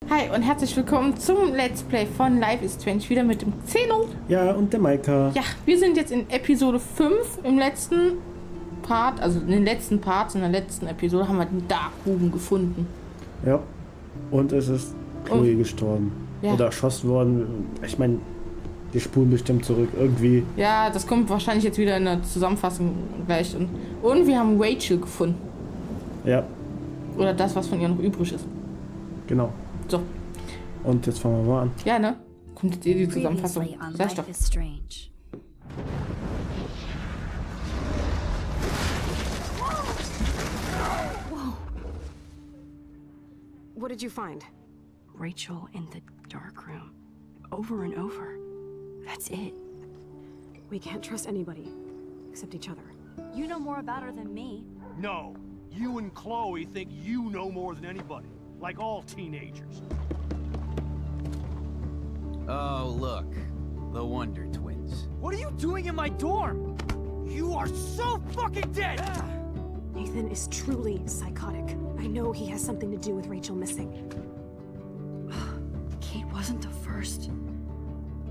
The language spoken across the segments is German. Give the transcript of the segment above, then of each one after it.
Hi und herzlich willkommen zum Let's Play von Life is Strange, wieder mit dem Xeno. Ja, und der Maika. Ja, wir sind jetzt in Episode 5 im letzten Part, also in den letzten Parts, in der letzten Episode haben wir den Darkroom gefunden. Ja, und es ist Chloe gestorben. Ja. Oder erschossen worden. Ich meine, die spulen bestimmt zurück, irgendwie. Ja, das kommt wahrscheinlich jetzt wieder in der Zusammenfassung gleich. Und wir haben Rachel gefunden. Ja, Oder das, was von ihr noch übrig ist. genau. So. Und jetzt fangen wir mal an. Ja, ne? Kommt jetzt die Zusammenfassung. Previously on Sag ich Life doch. is Strange. Whoa. What did you find? Rachel in the dark room. Over and over. That's it. We can't trust anybody except each other. You know more about her than me. No, you and Chloe think you know more than anybody, like all teenagers. Oh, look. The Wonder Twins. What are you doing in my dorm? You are so fucking dead! Nathan is truly psychotic. I know he has something to do with Rachel missing. Kate wasn't the first.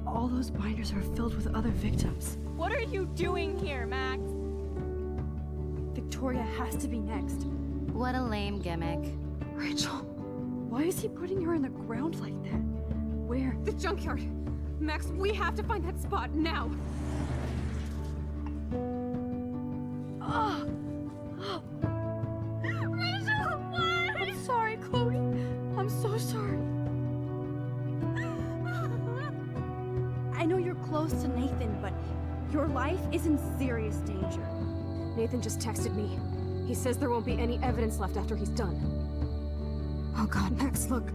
All those binders are filled with other victims. What are you doing here, Max? Victoria has to be next. What a lame gimmick. Rachel, why is he putting her in the ground like that? Where? The junkyard. Max, we have to find that spot now. Rachel, what? I'm sorry, Chloe. I'm so sorry. I know you're close to Nathan, but your life is in serious danger. Nathan just texted me. He says there won't be any evidence left after he's done. Oh God, Max, look.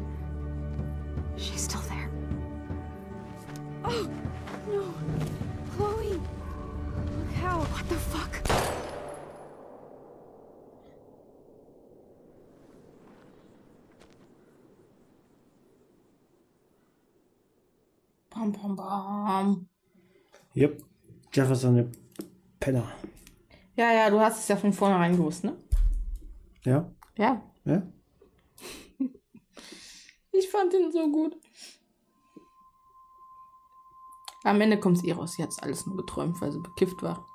She's still there. Oh, no. Chloe. Look how. What the fuck? Bam, bam, bam. Yep. Jefferson, der Penner. Ja, du hast es ja von vornherein gewusst, ne? Ja? Ja. Ja? Ich fand ihn so gut. Am Ende kommt es eh raus. Sie hat es alles nur geträumt, weil sie bekifft war.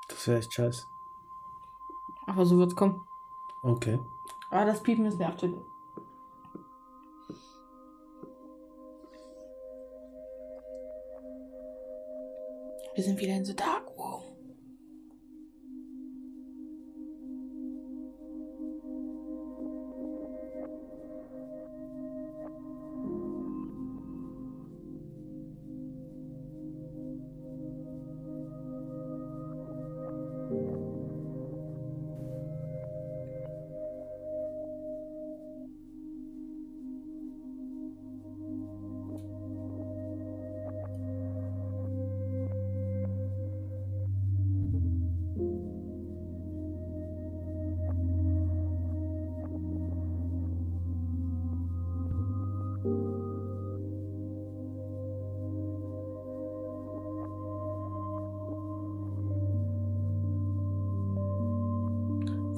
Das wäre echt scheiße. Aber so wird's kommen. Okay. Aber das Piepen ist nervt. Wir sind wieder in the dark room.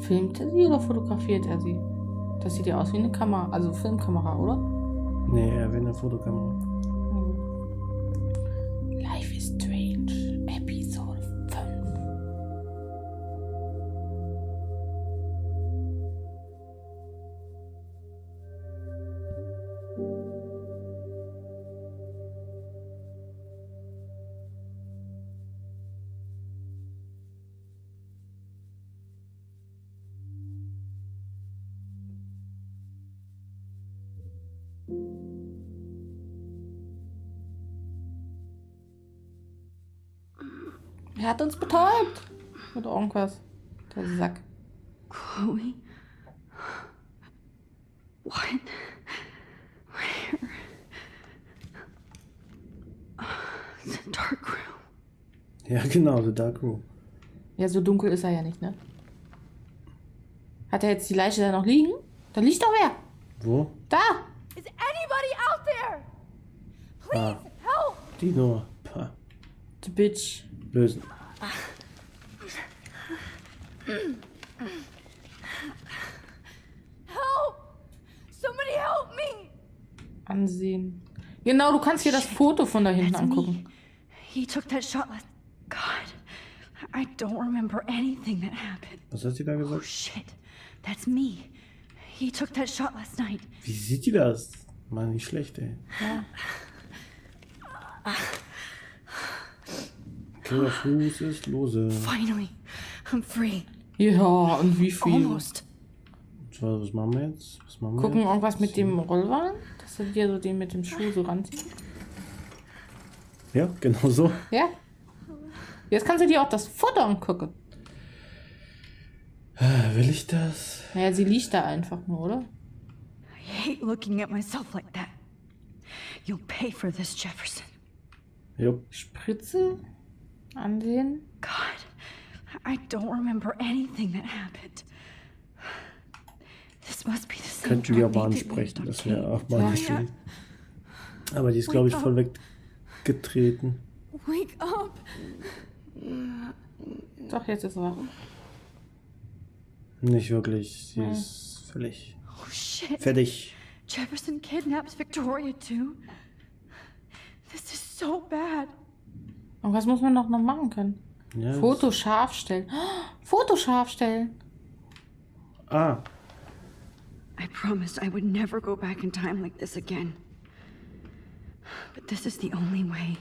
Filmt er sie oder fotografiert er sie? Das sieht ja aus wie eine Kamera, also Filmkamera, oder? Nee, er will eine Fotokamera. Life is Strange, Episode 5. Er hat uns betäubt. Mit irgendwas. Der Sack. Chloe? What? Where? The dark room. Ja, genau, The Dark Room. Ja, so dunkel ist er ja nicht, ne? Hat er jetzt die Leiche da noch liegen? Da liegt doch wer. Wo? Da. Is anybody out there? Ah, Help! die Nummer. Pah. The bitch. Lösen. Help! Somebody ansehen. Genau, du kannst dir das Foto von da hinten That's me. angucken. He took that shot last. God, I don't remember anything that happened. Was hat sie da Oh gesagt? shit, that's me. He took that shot last night. Wie sieht die das? Mann, nicht schlecht, ey. Ja. Okay, der Fuß ist lose. Finally, I'm free. Ja, und wie viel? Almost. So, was machen wir jetzt? Gucken irgendwas mit dem Rollwagen? Dass er dir so den mit dem Schuh so ranzieht? Ja, genau so. Ja. Jetzt kannst du dir auch das Foto angucken. Will ich das? Naja, sie liegt da einfach nur, oder? I hate looking at myself like that. You'll pay for this, Jefferson. Jupp. Spritze ansehen. God, I don't remember anything that happened. This must be the same Könnten wir drug aber Nathan ansprechen, used das on wäre Kate. auch mal nicht Ja. schlecht. Aber die ist, glaube ich, voll weggetreten. Wake up! Doch, jetzt ist er wach. Nicht wirklich. Sie ist völlig Oh shit! fertig. Jefferson kidnaps Victoria too? This is so bad. Und was muss man noch machen können? Ja, Foto scharf stellen. Foto scharf stellen. Ah, I promised I would never go back in time like this again. But this is the only way.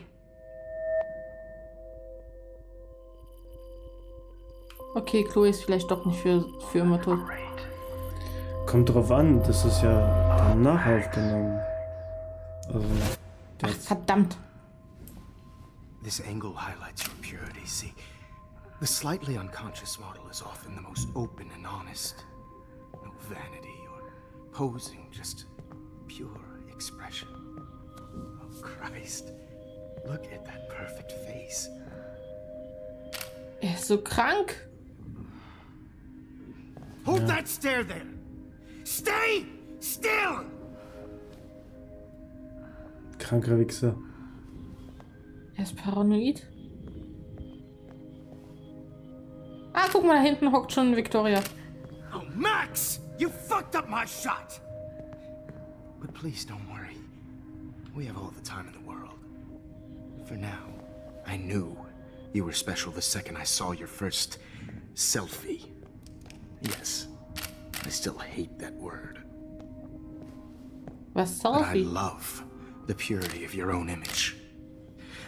Okay, Chloe ist vielleicht doch nicht für immer tot. kommt drauf an. Das ist ja danach aufgenommen. Also, Ach, verdammt. This angle highlights your purity. See, the slightly unconscious model is often the most open and honest. No vanity or posing, just pure expression. Oh, Christ. Look at that perfect face. Er ist so krank. Hold that stare there! Stay still! kranker Wichser. Er ist paranoid. Ah, guck mal, da hinten hockt schon Victoria. Oh, Max! You fucked up my shot! But please don't worry. We have all the time in the world. For now, I knew you were special the second I saw your first selfie. Yes, I still hate that word. Was But I Selfie? love the purity of your own image.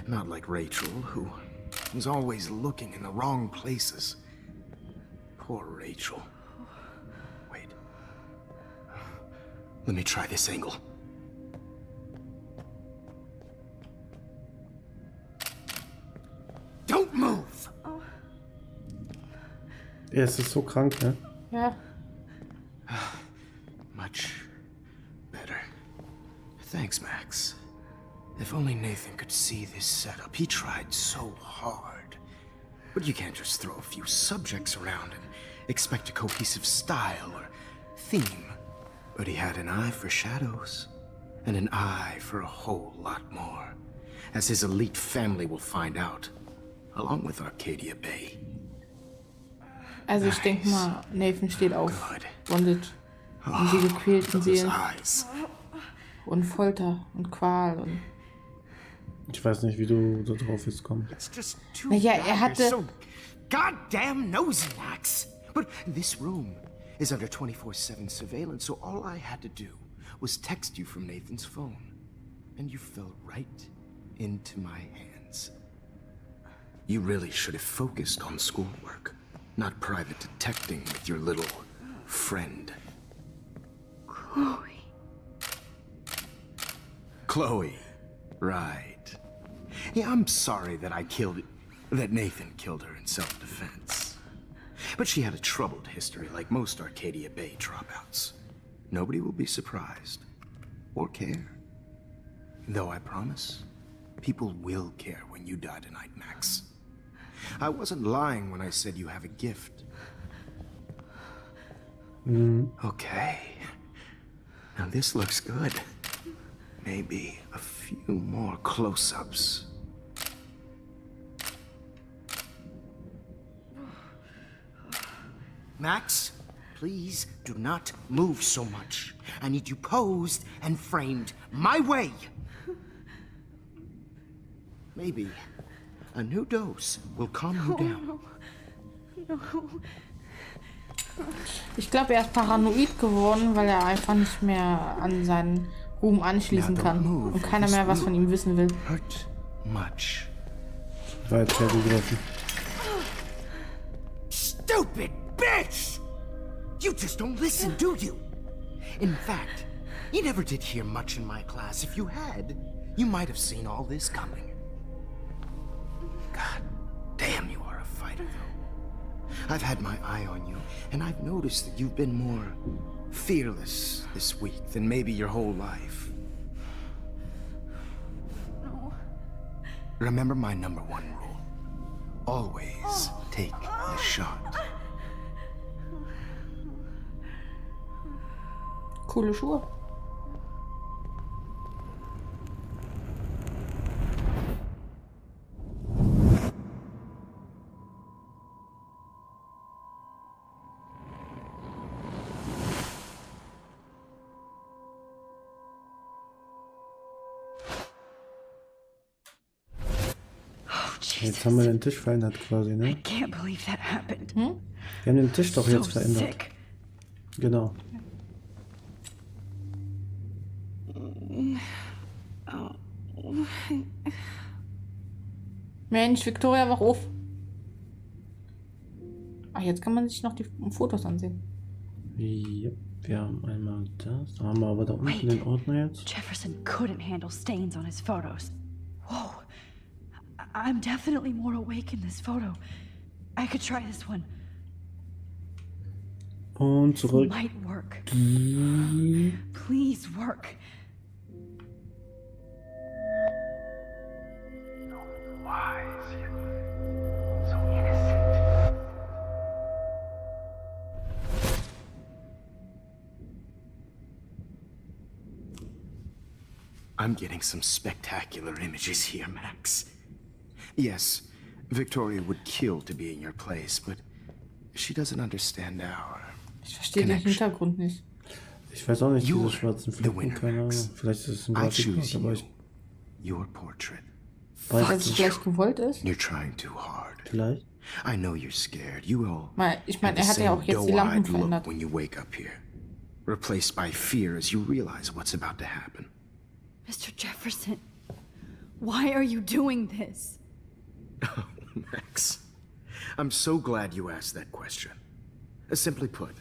Not like Rachel, who was always looking in the wrong places. Poor Rachel. Wait. Let me try this angle. Don't move! Er ist so krank, ne? Ja. Much better. Thanks, Max. If only Nathan could see this setup. He tried so hard. But you can't just throw a few subjects around and expect a cohesive style or theme. But he had an eye for shadows, and an eye for a whole lot more, as his elite family will find out, along with Arcadia Bay. Also ich denke mal, Nathan steht auf Good. Bondage. Und die gequälten Those Seelen. eyes. Und Folter und Qual. Und Ich weiß nicht, wie du da drauf jetzt kommst. It's just too Naja, bad er hatte- you're so goddamn nosy, Max! But this room is under 24/7 surveillance, so all I had to do was text you from Nathan's phone. And you fell right into my hands. You really should have focused on schoolwork, not private detecting with your little friend. Chloe. Chloe. Right. Yeah, I'm sorry that Nathan killed her in self-defense. But she had a troubled history like most Arcadia Bay dropouts. Nobody will be surprised. Or care. Though I promise, people will care when you die tonight, Max. I wasn't lying when I said you have a gift. Okay. Now this looks good. Maybe a few more close-ups. Max, please do not move so much. I need you posed and framed my way. Maybe a new dose will calm you down. Ich glaube, er ist paranoid geworden, weil er einfach nicht mehr an seinen Ruhm anschließen kann und keiner mehr was von ihm wissen will. Hurt much. Weit hergegriffen. Stupid bitch! You just don't listen, do you? In fact, you never did hear much in my class. If you had, you might have seen all this coming. God damn, you are a fighter, though. I've had my eye on you, and I've noticed that you've been more fearless this week than maybe your whole life. No. Remember my #1 rule. Always take the shot. Coole Schuhe. Jetzt haben wir den Tisch verändert quasi, I ne? can't believe that happened. Wir haben den Tisch doch jetzt So verändert. sick. Genau. Mensch, Victoria, wach auf. Ach, jetzt kann man sich noch die Fotos ansehen. Yep. Wir haben einmal das. Da haben wir aber da unten den Ordner jetzt. Jefferson couldn't handle stains on his photos. Whoa. I'm definitely more awake in this photo. I could try this one. Und zurück. Might work. Please work. I'm getting some spectacular images here, Max. Yes, Victoria would kill to be in your place, but she doesn't understand our Ich verstehe den Hintergrund nicht. Ich weiß auch nicht, diese You're schwarzen the Flecken, winner, keine Ahnung. Max. Vielleicht ist es ein I Grafikmod, choose aber you. ich Your portrait. weiß Dass es es nicht. vielleicht gewollt ist. You're trying too hard. Vielleicht. I know you're scared. You will. Ich meine, have er the hat ja auch same jetzt die Lampen doe-eyed look verändert. when you wake up here, replaced by fear as you realize what's about to happen. Mr. Jefferson, why are you doing this? Max, I'm so glad you asked that question. Simply put,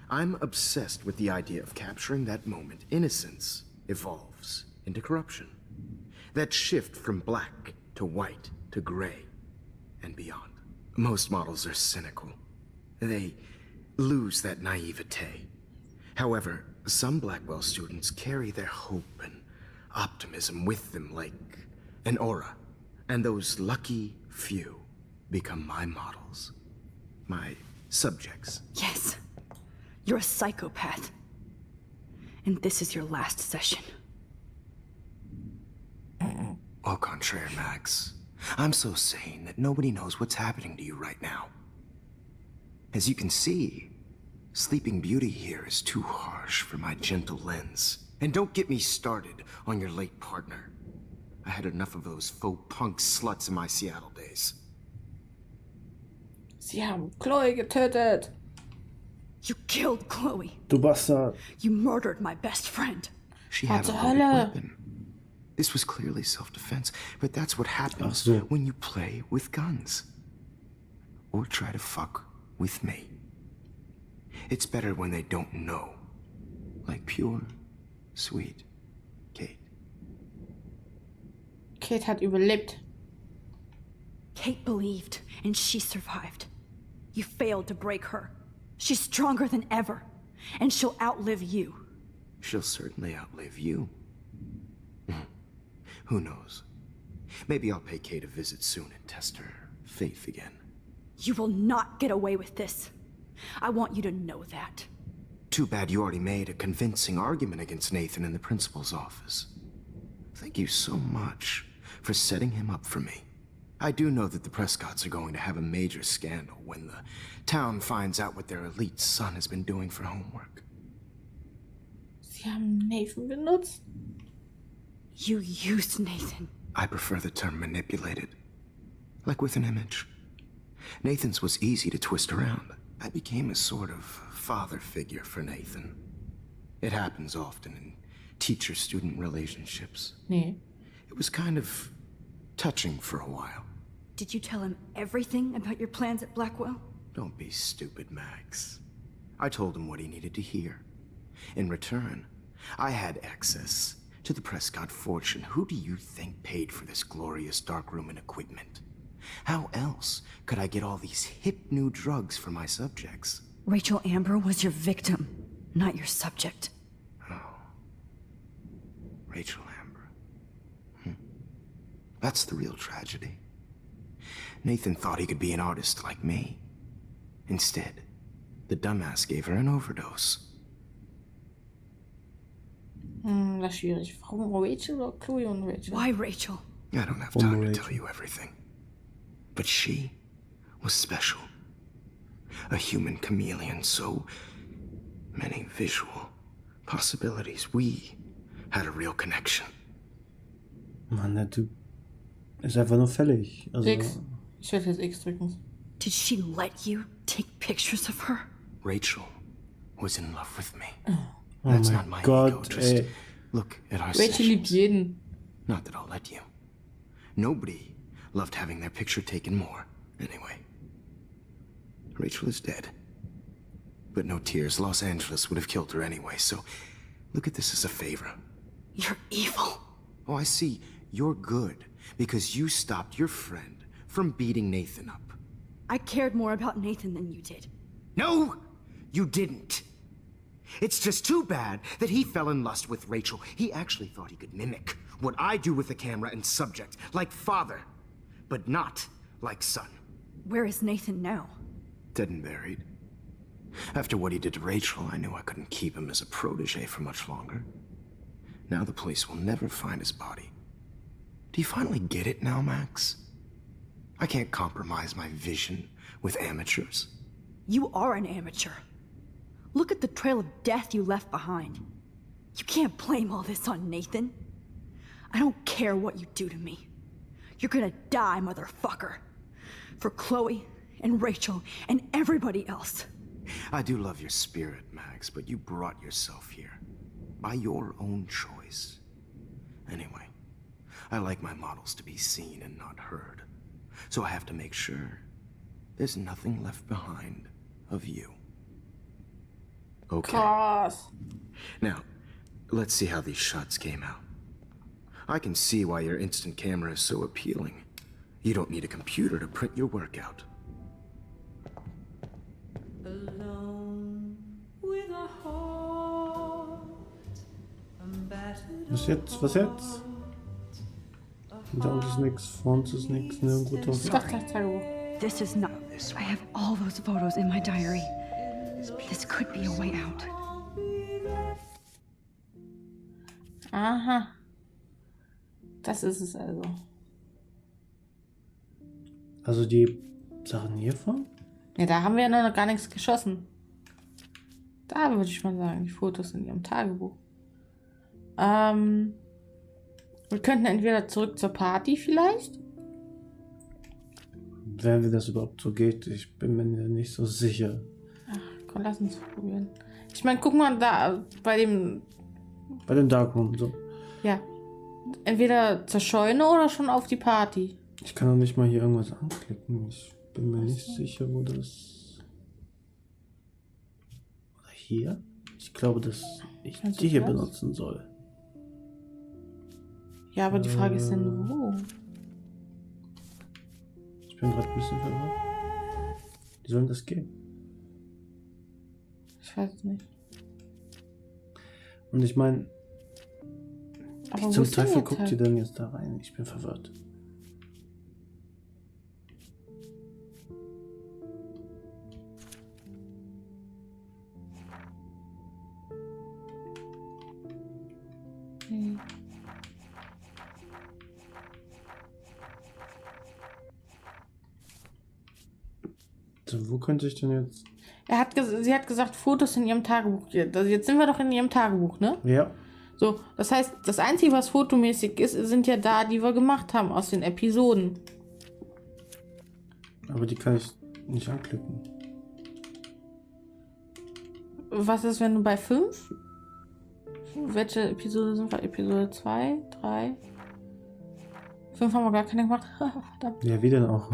I'm obsessed with the idea of capturing that moment innocence evolves into corruption. That shift from black to white to gray and beyond. Most models are cynical. They lose that naivete. However, some Blackwell students carry their hope and optimism with them like an aura. And those lucky few become my models. My subjects. Yes, you're a psychopath. And this is your last session. Au contraire, Max. I'm so sane that nobody knows what's happening to you right now. As you can see, Sleeping Beauty here is too harsh for my gentle lens. And don't get me started on your late partner. I had enough of those faux punk sluts in my Seattle days. Sie haben Chloe getötet. You killed Chloe. Du Bastard. You murdered my best friend. She had a zur loaded Hölle? weapon. This was clearly self-defense, but that's what happens Ach so. when you play with guns. Or try to fuck with me. It's better when they don't know. Like pure, sweet Kate. Kate hat überlebt. Kate believed, and she survived. You failed to break her. She's stronger than ever, and she'll outlive you. She'll certainly outlive you. Who knows? Maybe I'll pay Kate a visit soon and test her faith again. You will not get away with this. I want you to know that. Too bad you already made a convincing argument against Nathan in the principal's office. Thank you so much for setting him up for me. I do know that the Prescotts are going to have a major scandal when the town finds out what their elite son has been doing for homework. Sie haben Nathan benutzt. You used Nathan. I prefer the term manipulated. Like with an image. Nathan's was easy to twist around. I became a sort of father figure for Nathan. It happens often in teacher-student relationships. Nee. It was kind of touching for a while. Did you tell him everything about your plans at Blackwell? Don't be stupid, Max. I told him what he needed to hear. In return, I had access to the Prescott fortune. Who do you think paid for this glorious darkroom and equipment? How else could I get all these hip new drugs for my subjects? Rachel Amber was your victim, not your subject. Rachel Amber. That's the real tragedy. Nathan thought he could be an artist like me. Instead, the dumbass gave her an overdose. Das ist schwierig. Warum Rachel oder Chloe und Rachel? Why Rachel? I don't have time to tell you everything. But she was special. A human chameleon, so many visual possibilities. We had a real connection. Mann, der Typ ist einfach nur fällig. Also, X. Ich werde jetzt X drücken. Did she let you take pictures of her? Rachel was in love with me. oh That's mein not my Gott, ego. Just ey. look at our Rachel liebt sessions. jeden. Not that I'll let you. Nobody loved having their picture taken more. Anyway, Rachel is dead. But no tears. Los Angeles would have killed her anyway, so look at this as a favor. You're evil. Oh, I see. You're good because you stopped your friend from beating Nathan up. I cared more about Nathan than you did. No, you didn't. It's just too bad that he fell in lust with Rachel. He actually thought he could mimic what I do with the camera and subject, like father, but not like son. Where is Nathan now? Dead and buried. After what he did to Rachel, I knew I couldn't keep him as a protege for much longer. Now the police will never find his body. Do you finally get it now, Max? I can't compromise my vision with amateurs. You are an amateur. Look at the trail of death you left behind. You can't blame all this on Nathan. I don't care what you do to me. You're gonna die, motherfucker. For Chloe and Rachel and everybody else. I do love your spirit, Max, but you brought yourself here. By your own choice. Anyway, I like my models to be seen and not heard. So I have to make sure there's nothing left behind of you. Okay. Krass. Now, let's see how these shots came out. I can see why your instant camera is so appealing. You don't need a computer to print your work out. Was jetzt? Was jetzt? Da unten ist nix, vor uns ist nix, nirgendwo drauf. Doch, das Tagebuch. This is not. I have all those photos in my diary. This could be a way out. Aha. Das ist es also. Also die Sachen hiervon? Ja, da haben wir ja noch gar nichts geschossen. Da würde ich mal sagen, die Fotos in ihrem Tagebuch. Wir könnten entweder zurück zur Party vielleicht. Wenn das überhaupt so geht, ich bin mir nicht so sicher. Ach, komm, lass uns probieren. Ich meine, guck mal da bei dem... Bei dem Darkroom so. Ja. Entweder zur Scheune oder schon auf die Party. Ich kann doch nicht mal hier irgendwas anklicken. Ich bin mir nicht sicher, wo das... Oder hier? Ich glaube, dass ich Kannst du die hier das? benutzen soll. Ja, aber die Frage ist dann, wo? Ich bin gerade ein bisschen verwirrt. Wie soll denn das gehen? Ich weiß es nicht. Und ich meine, Aber wie wo zum ist denn Teufel jetzt guckt halt? ihr denn jetzt da rein? Ich bin verwirrt. Hm. Warte, wo könnte ich denn jetzt... Sie hat gesagt, Fotos in ihrem Tagebuch. Also jetzt sind wir doch in ihrem Tagebuch, ne? Ja. So, das heißt, das Einzige, was fotomäßig ist, sind ja da, die wir gemacht haben aus den Episoden. Aber die kann ich nicht anklicken. Was ist, wenn du bei 5? Welche Episode sind wir? Episode 2, 3? 5 haben wir gar keine gemacht. Verdammt. Ja, wie denn auch?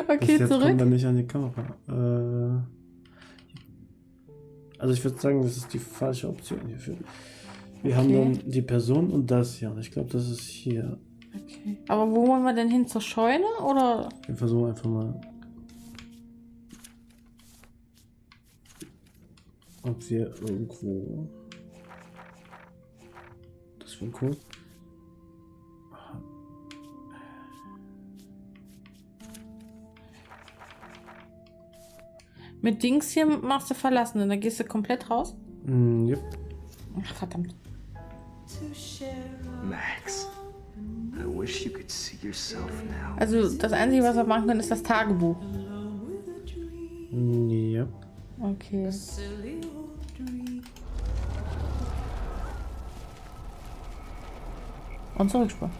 Okay, jetzt zurück. kommt dann nicht an die Kamera. Also ich würde sagen, das ist die falsche Option hierfür. Wir haben dann die Person und das hier. Und ich glaube, das ist hier. Okay. Aber wo wollen wir denn hin? Zur Scheune? Oder? Wir versuchen einfach mal, ob wir irgendwo... Das wäre cool. Mit Dings hier machst du verlassen und dann gehst du komplett raus? Yep. Ach, verdammt. Max, I wish you could see yourself now. Also das Einzige, was wir machen können, ist das Tagebuch. Yep. Okay. Und zurückspulen.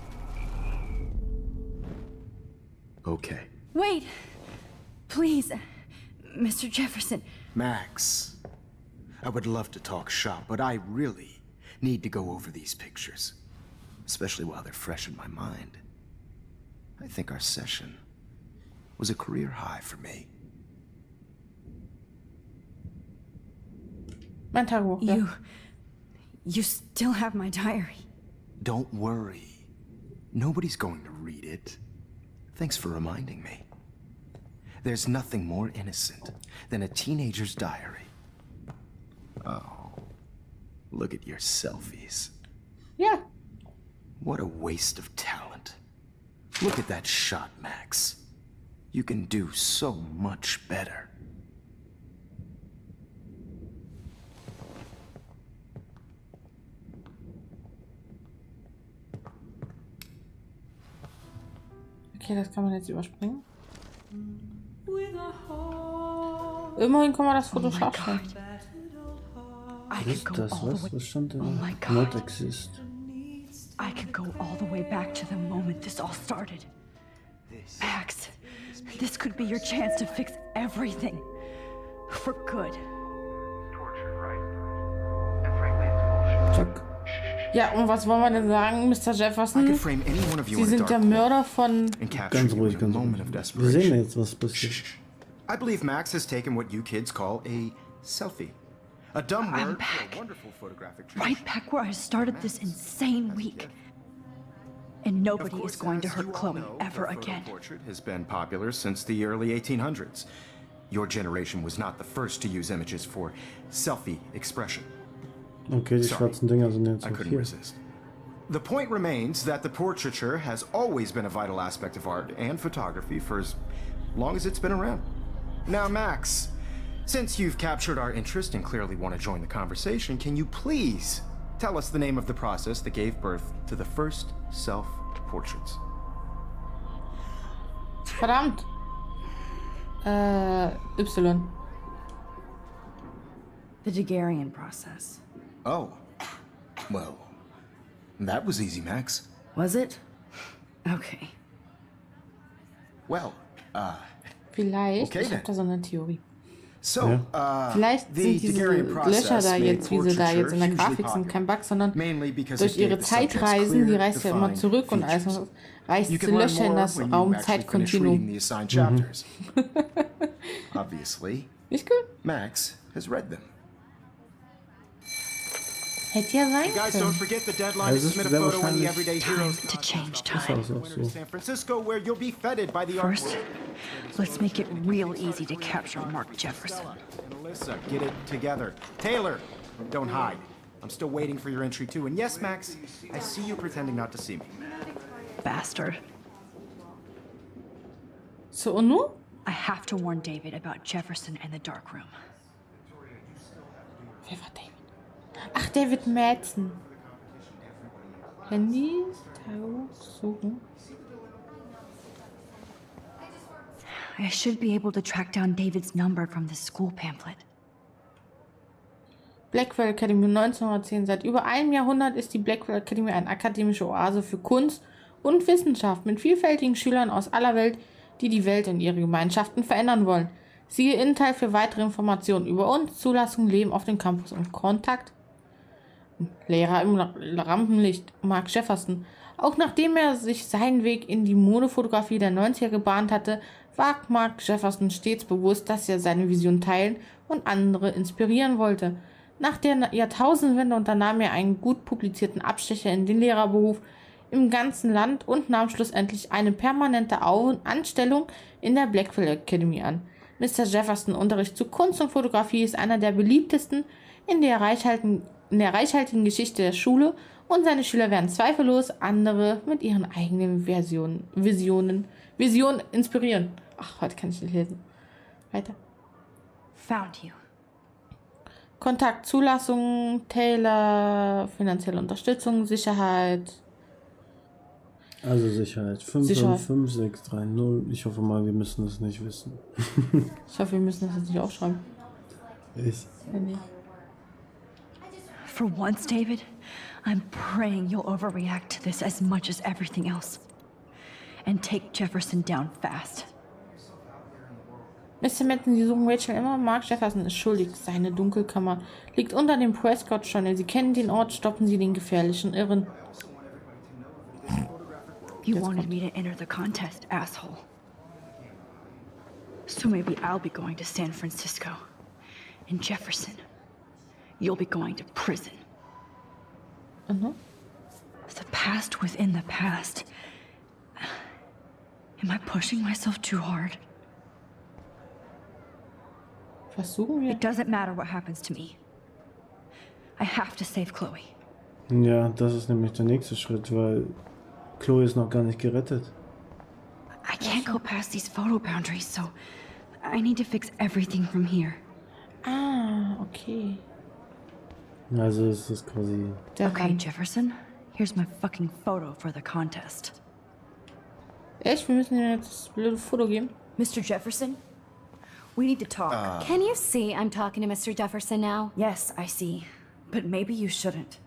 Okay. Wait! Please, Mr. Jefferson. Max, I would love to talk shop, but I really need to go over these pictures, especially while they're fresh in my mind. I think our session was a career high for me. Mein Tagebuch, ja. You still have my diary. Don't worry. Nobody's going to read it. Thanks for reminding me. There's nothing more innocent than a teenager's diary. Oh, look at your selfies. Ja. What a waste of talent. Look at that shot, Max. You can do so much better. Okay, das kann man jetzt überspringen. Immerhin kann man das Foto scharf stellen. Was ist das? Was stand da? my God. Not exist. I could go all the way back to the moment this all started. Max, this could be your chance to fix everything. For good. Zack. Ja, und was wollen wir denn sagen, Mr. I Jefferson? could frame any one of you Sie in a sind dark der hole Mörder von... and capture Ganz you ruhig, in a ganz moment ruhig. of Wir desperation. sehen jetzt, was passiert. I believe Max has taken what you kids call a selfie. A dumb I'm word back. for a wonderful photographic Right tradition. back where I started this insane week. And Of nobody course, is going to as hurt you all Chloe know, ever the photo again. portrait has been popular since the early 1800s. Your generation was not the first to use images for selfie expression. Okay, die Sorry. schwarzen Dinger sind jetzt I auch couldn't hier. resist. The point remains that the portraiture has always been a vital aspect of art and photography for as long as it's been around. Now, Max, since you've captured our interest and clearly want to join the conversation, can you please tell us the name of the process that gave birth to the first self-portraits? Verdammt. Y. The Daguerrean process. Oh, well, that was easy, Max. Was it? Okay. Well, Vielleicht. Okay, Ich habe then. da so eine Theorie. so, Vielleicht the sind diese Daguerrean Löcher process da made jetzt, wie sie da jetzt in der portraiture Grafik hugely sind, kein Bug, sondern mainly because durch it gave ihre the subjects Zeitreisen, die clear, reist ja immer defined zurück und features. also reißt You sie can learn Löcher in more das when you actually finish reading Raum-Zeitkontinuum. the assigned chapters. Obviously, Nicht gut? Max has read them. Hätte ja sein Guys, don't können. forget the deadline Also to es submit a wäre photo when the wahrscheinlich- Everyday Heroes To change Das time. war es auch so. San Francisco, where you'll be feted by the First, artwork. let's make it real easy to capture Mark Jefferson. And Alyssa, get it together. Taylor, don't hide. I'm still waiting for your entry too. And yes, Max, I see you pretending not to see me. Bastard. So, und nun? I have to warn David about Jefferson and the dark room. Wer war David? Ach, David Madsen. Handy, Tagebuch, suchen. I should be able to track down David's number from the school pamphlet. Blackwell Academy 1910. Seit über einem Jahrhundert ist die Blackwell Academy eine akademische Oase für Kunst und Wissenschaft mit vielfältigen Schülern aus aller Welt, die die Welt und ihre Gemeinschaften verändern wollen. Siehe Intel für weitere Informationen über uns, Zulassung, Leben auf dem Campus und Kontakt. Lehrer im Rampenlicht, Mark Jefferson. Auch nachdem er sich seinen Weg in die Modefotografie der 90er gebahnt hatte, war Mark Jefferson stets bewusst, dass er seine Vision teilen und andere inspirieren wollte. Nach der Jahrtausendwende unternahm er einen gut publizierten Abstecher in den Lehrerberuf im ganzen Land und nahm schlussendlich eine permanente Anstellung in der Blackwell Academy an. Mr. Jefferson Unterricht zu Kunst und Fotografie ist einer der beliebtesten in der reichhaltigen Geschichte der Schule und seine Schüler werden zweifellos andere mit ihren eigenen Visionen inspirieren. Ach, heute kann ich nicht lesen. Weiter. Found you. Kontakt, Zulassung, Taylor, finanzielle Unterstützung, Sicherheit. Also Sicherheit. 555630. Ich hoffe mal, wir müssen das nicht wissen. Ich hoffe, wir müssen das jetzt nicht aufschreiben. Ich. Nee. For once, David, I'm praying you'll overreact to this as much as everything else. And take Jefferson down fast. Mr. Madden, Sie suchen Rachel immer. Mark Jefferson ist schuldig. Seine Dunkelkammer liegt unter dem Prescott-Scheune. Sie kennen den Ort, stoppen Sie den gefährlichen Irren. You wanted me to enter the contest, asshole. So maybe I'll be going to San Francisco. And Jefferson, you'll be going to prison. The past within the past. Am I pushing myself too hard? Was suchen wir? It doesn't matter what happens to me. I have to save Chloe. Ja, das ist nämlich der nächste Schritt, weil Chloe ist noch gar nicht gerettet. I can't go past these photo boundaries, so I need to fix everything from here. Ah, okay. Also es ist quasi... Der Okay, Rand. Jefferson, here's my fucking photo for the contest. Echt? Wir müssen ihm jetzt das blöde Foto geben? Mr. Jefferson, we need to talk. Can you see I'm talking to Mr. Jefferson now? Yes, I see. But maybe you shouldn't.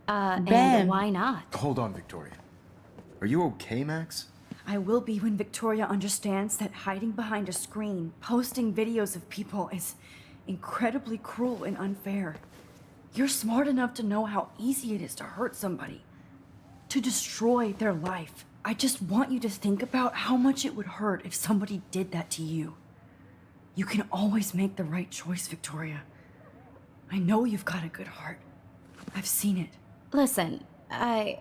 Bam. And why not? Hold on, Victoria. Are you okay, Max? I will be when Victoria understands that hiding behind a screen, posting videos of people is incredibly cruel and unfair. You're smart enough to know how easy it is to hurt somebody, to destroy their life. I just want you to think about how much it would hurt if somebody did that to you. You can always make the right choice, Victoria. I know you've got a good heart. I've seen it. Listen, I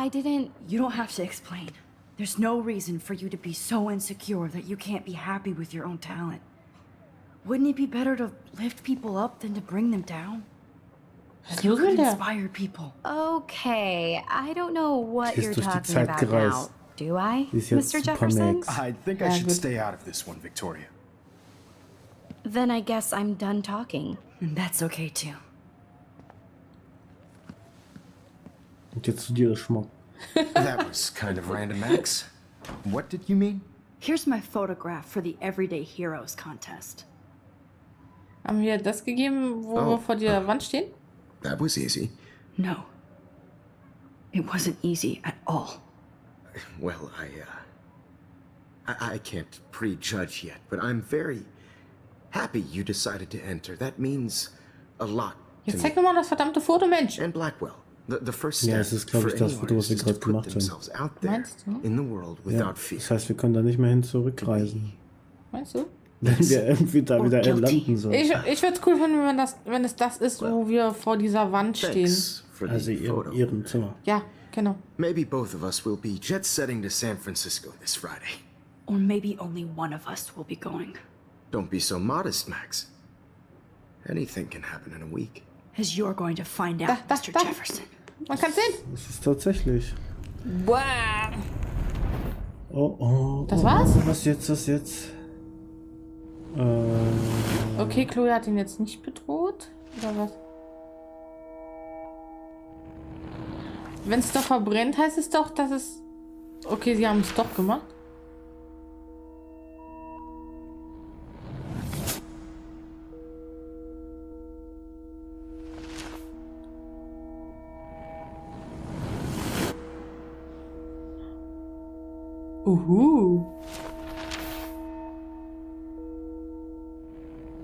didn't... You don't have to explain. There's no reason for you to be so insecure that you can't be happy with your own talent. Wouldn't it be better to lift people up than to bring them down? Was You los could mit der? inspire people. Okay, I don't know what Die ist you're durch die talking Zeit about gereist. now. Do I, Die ist jetzt Mr. super Jefferson? Max. I think I Yeah, should good. stay out of this one, Victoria. Then I guess I'm done talking. And that's okay too. Und jetzt zu dir, das Schmuck. That was kind of random, Max. What did you mean? Here's my photograph for the Everyday Heroes contest. Haben wir das gegeben, wo Oh. wir vor der Wand stehen? That was easy. No. It wasn't easy at all. Well, I can't prejudge yet, but I'm very happy you decided to enter. That means a lot to Jetzt me. zeig mir mal das verdammte Foto, Mensch. And Blackwell. The first Ja, step es ist, glaub ich, for das any Foto, was wir artist is to gerade put gemacht haben. themselves out there Meinst du? in the world Ja, without fear. das heißt, wir können da nicht mehr hin zurückreisen. Meinst du? Wenn wir irgendwie da wieder guilty. landen sollen. Ich würde es cool finden, wenn es das ist, wo wir vor dieser Wand stehen. Thanks for Also the photo. ihrem Zimmer. Ja, genau. Maybe both of us will be jet-setting to San Francisco this Friday. Or maybe only one of us will be going. Don't be so modest, Max. Anything can happen in a week. As you're going to find out, Da, Mr. da. Jefferson. Man kann sehen. Das ist tatsächlich. Wow. Oh, oh. Das oh, war's? Oh, was jetzt? Okay, Chloe hat ihn jetzt nicht bedroht. Oder was? Wenn es doch verbrennt, heißt es doch, dass es... Okay, sie haben es doch gemacht.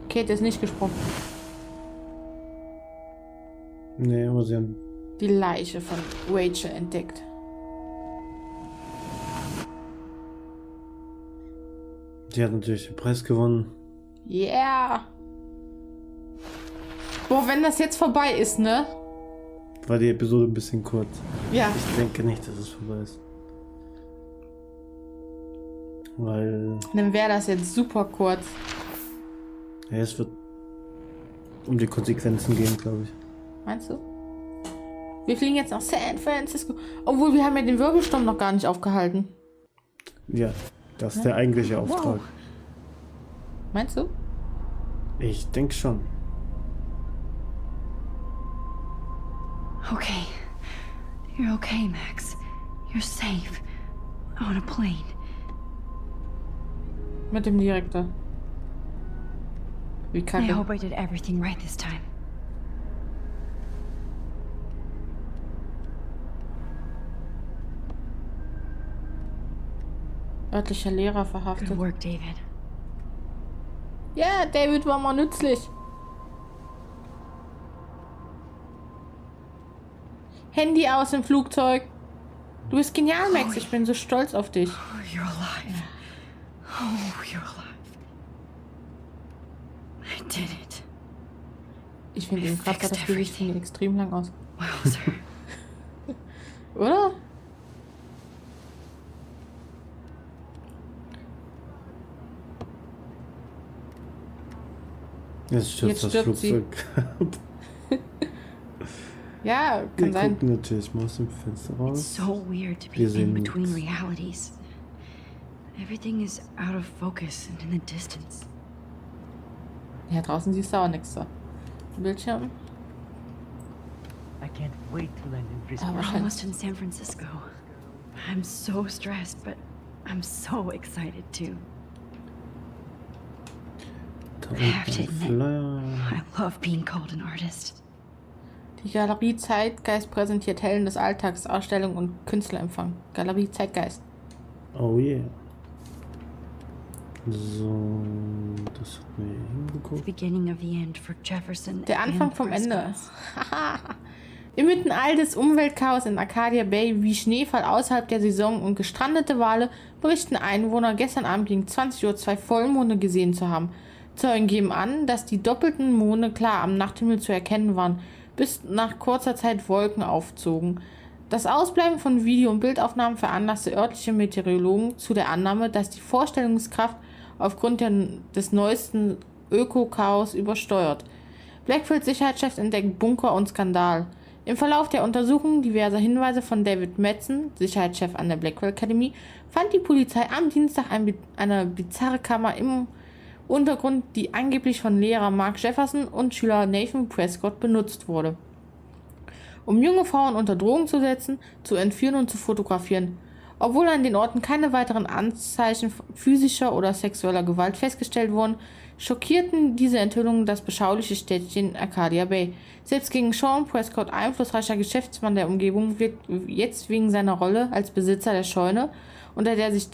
Kate ist nicht gesprungen. Nee, aber sie haben... Die Leiche von Rachel entdeckt. Die hat natürlich den Preis gewonnen. Yeah! Boah, wenn das jetzt vorbei ist, ne? War die Episode ein bisschen kurz. Ja. Ich denke nicht, dass es vorbei ist. Weil... Dann wäre das jetzt super kurz. Ja, es wird um die Konsequenzen gehen, glaube ich. Meinst du? Wir fliegen jetzt nach San Francisco. Obwohl, wir haben ja den Wirbelsturm noch gar nicht aufgehalten. Ja, das ist der eigentliche Auftrag. Wow. Meinst du? Ich denke schon. Okay. You're okay, Max. You're safe. On a plane. Mit dem Direktor. Wie I kacke. hope I did everything right this time. Örtlicher Lehrer Good verhaftet. work, David. Ja, David war mal nützlich. Handy aus im Flugzeug. Du bist genial, Max. Ich bin so stolz auf dich. Oh, you're alive. Oh, you're alive. I did it. Ich finde ihn krass, das Gesicht sieht extrem lang aus. Wow, sir. Oder? Jetzt stürzt das stirbt sie. Flugzeug. Ja, kann Wir sein. gucken natürlich mal aus dem Fenster It's raus. so weird to be Wir sehen in between nichts. realities. Everything is out of focus and in the distance. Ja, draußen siehst du auch nichts so. Bildschirm. I can't wait to land in Frisco. Ah, We're wahrscheinlich. almost in San Francisco. I'm so stressed, but I'm so excited too. Da I have to unten ein admit, Flyer. I love being called an artist. Die Galerie Zeitgeist präsentiert Helden des Alltags, Ausstellung und Künstlerempfang. Galerie Zeitgeist. Oh yeah. So, das hat mir hingeguckt. Beginning of the end for Jefferson. Der Anfang and vom Ende. Prescott. Inmitten all des Umweltchaos in Arcadia Bay wie Schneefall außerhalb der Saison und gestrandete Wale berichten Einwohner, gestern Abend gegen 20 Uhr 2 Vollmonde gesehen zu haben. Zeugen geben an, dass die doppelten Monde klar am Nachthimmel zu erkennen waren, bis nach kurzer Zeit Wolken aufzogen. Das Ausbleiben von Video- und Bildaufnahmen veranlasste örtliche Meteorologen zu der Annahme, dass die Vorstellungskraft aufgrund des neuesten Öko-Chaos übersteuert. Blackfields Sicherheitschef entdeckt Bunker und Skandal. Im Verlauf der Untersuchung diverser Hinweise von David Madsen, Sicherheitschef an der Blackwell Academy, fand die Polizei am Dienstag eine bizarre Kammer im Untergrund, die angeblich von Lehrer Mark Jefferson und Schüler Nathan Prescott benutzt wurde, um junge Frauen unter Drogen zu setzen, zu entführen und zu fotografieren. Obwohl an den Orten keine weiteren Anzeichen physischer oder sexueller Gewalt festgestellt wurden, schockierten diese Enthüllungen das beschauliche Städtchen Arcadia Bay. Selbst gegen Sean Prescott, einflussreicher Geschäftsmann der Umgebung, wird jetzt wegen seiner Rolle als Besitzer der Scheune, unter der sich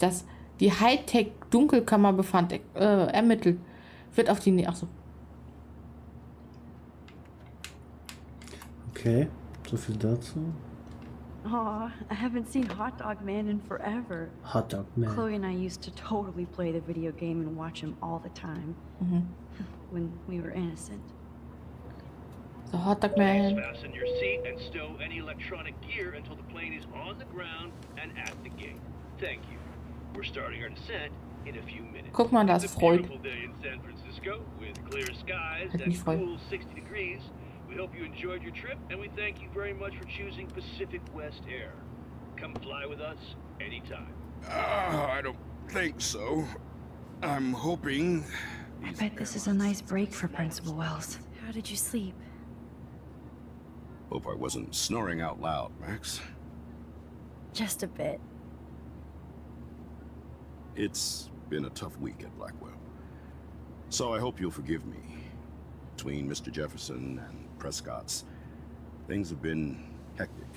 die Hightech-Dunkelkammer befand, ermittelt. Wird auf die... Achso. Okay, so viel dazu. Aw, I haven't seen Hot Dog Man in forever. Hot Dog Man. Chloe and I used to totally play the video game and watch him all the time. When we were innocent. So, Hot Dog Man. Fasten your seat and stow any electronic gear until the plane is on the ground and at the gate. Thank you. We're starting our descent in a few minutes. Guck mal, da ist It's a Freud. beautiful day in San Francisco with clear skies Hat and mich Freud. cool 60 degrees. We hope you enjoyed your trip and we thank you very much for choosing Pacific West Air. Come fly with us anytime. I don't think so. I'm hoping... I bet this is a nice break for Principal Wells. How did you sleep? Hope I wasn't snoring out loud, Max. Just a bit. It's been a tough week at Blackwell. So I hope you'll forgive me. Between Mr. Jefferson and Prescott's, things have been hectic,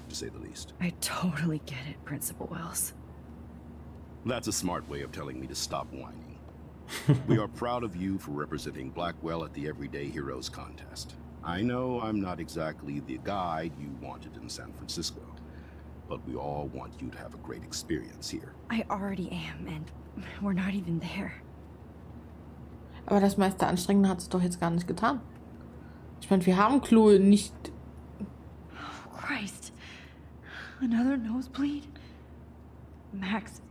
to say the least. I totally get it, Principal Wells. That's a smart way of telling me to stop whining. We are proud of you for representing Blackwell at the Everyday Heroes contest. I know I'm not exactly the guide you wanted in San Francisco, but we all want you to have a great experience here. I already am, and we're not even there. Aber das meiste Anstrengende hat es doch jetzt gar nicht getan. Ich meine, wir haben Chloe nicht... Oh, Christ. Another nosebleed? Max,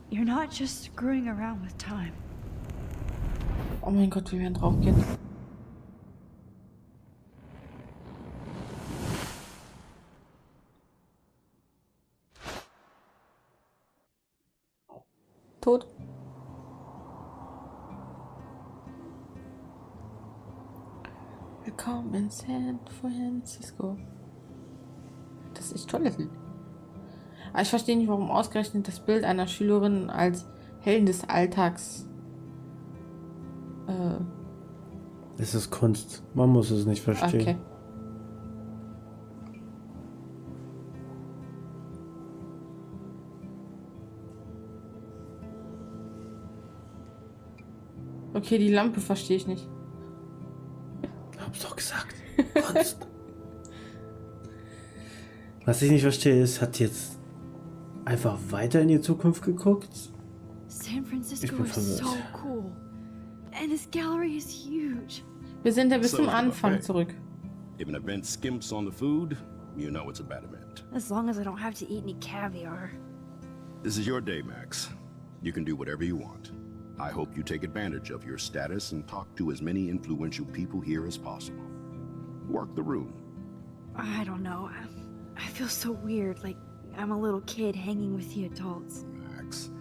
you're not just screwing around with time. Oh mein Gott, wir werden draufgehen. Tot. Willkommen in San Francisco. Das ist echt tolles Lied. Aber ich verstehe nicht, warum ausgerechnet das Bild einer Schülerin als Helden des Alltags. Es ist Kunst. Man muss es nicht verstehen. Okay. Okay, die Lampe verstehe ich nicht. Hab's doch gesagt. Kunst. Was ich nicht verstehe ist, hat jetzt einfach weiter in die Zukunft geguckt? San Francisco is so cool. And this gallery is huge. Wir sind ja bis zum Anfang zurück. If an event skimps on the food, you know it's a bad event. As long as I don't have to eat any caviar. This is your day, Max. You can do whatever you want. I hope you take advantage of your status and talk to as many influential people here as possible. Work the room. I don't know. I feel so weird, like I'm a little kid hanging with the adults. Max,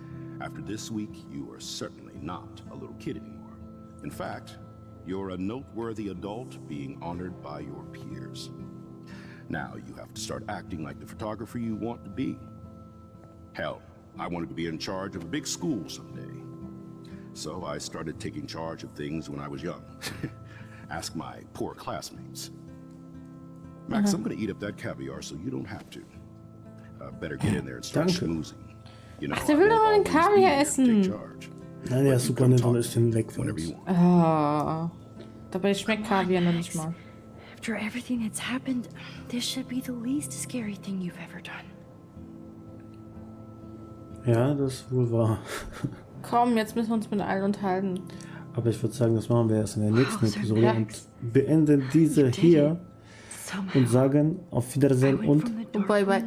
after this week, you are certainly not a little kid anymore. In fact, you're a noteworthy adult being honored by your peers. Now you have to start acting like the photographer you want to be. Hell, I wanted to be in charge of a big school someday. So I started taking charge of things when I was young. Ask my poor classmates. Max, I'm gonna eat up that caviar so you don't have to. Better get in there and start schmoozing. You know, Ach, der will doch noch den Kaviar essen. Nein, der ist super nett und ist den weg von uns. Oh. Dabei schmeckt Kaviar noch nicht mal. After everything that's happened, this should be the least scary thing you've ever done. Ja, das ist wohl wahr. Komm, jetzt müssen wir uns mit allen unterhalten. Aber ich würde sagen, das machen wir erst in der nächsten Episode und beenden diese hier und sagen auf Wiedersehen und bye bye.